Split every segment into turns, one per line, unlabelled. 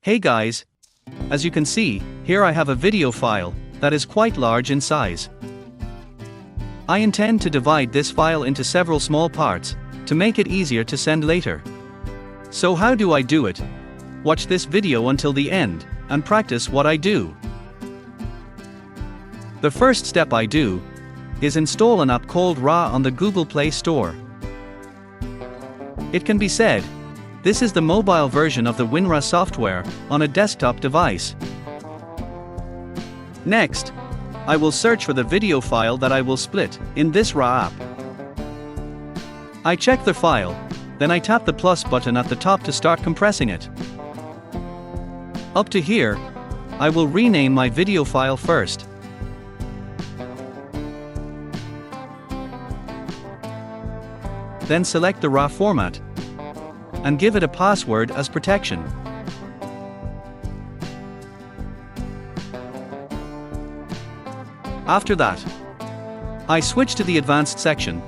Hey guys! As you can see, here I have a video file that is quite large in size. I intend to divide this file into several small parts to make it easier to send later. So how do I do it? Watch this video until the end and practice what I do. The first step I do is install an app called WinRAR on the Google Play Store. It can be said, this is the mobile version of the WinRAR software on a desktop device. Next, I will search for the video file that I will split in this WinRAR app. I check the file, then I tap the plus button at the top to start compressing it. Up to here, I will rename my video file first. Then select the RAW format and give it a password as protection. After that, I switch to the advanced section.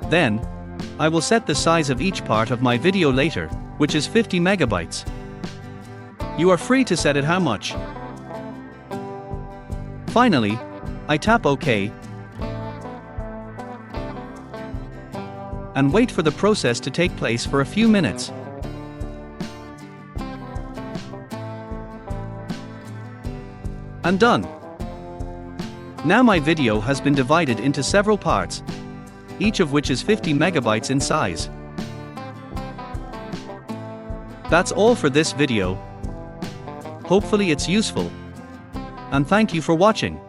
Then, I will set the size of each part of my video later, which is 50 megabytes. You are free to set it how much. Finally, I tap OK and wait for the process to take place for a few minutes. And done. Now my video has been divided into several parts, each of which is 50 megabytes in size. That's all for this video. Hopefully it's useful. And thank you for watching.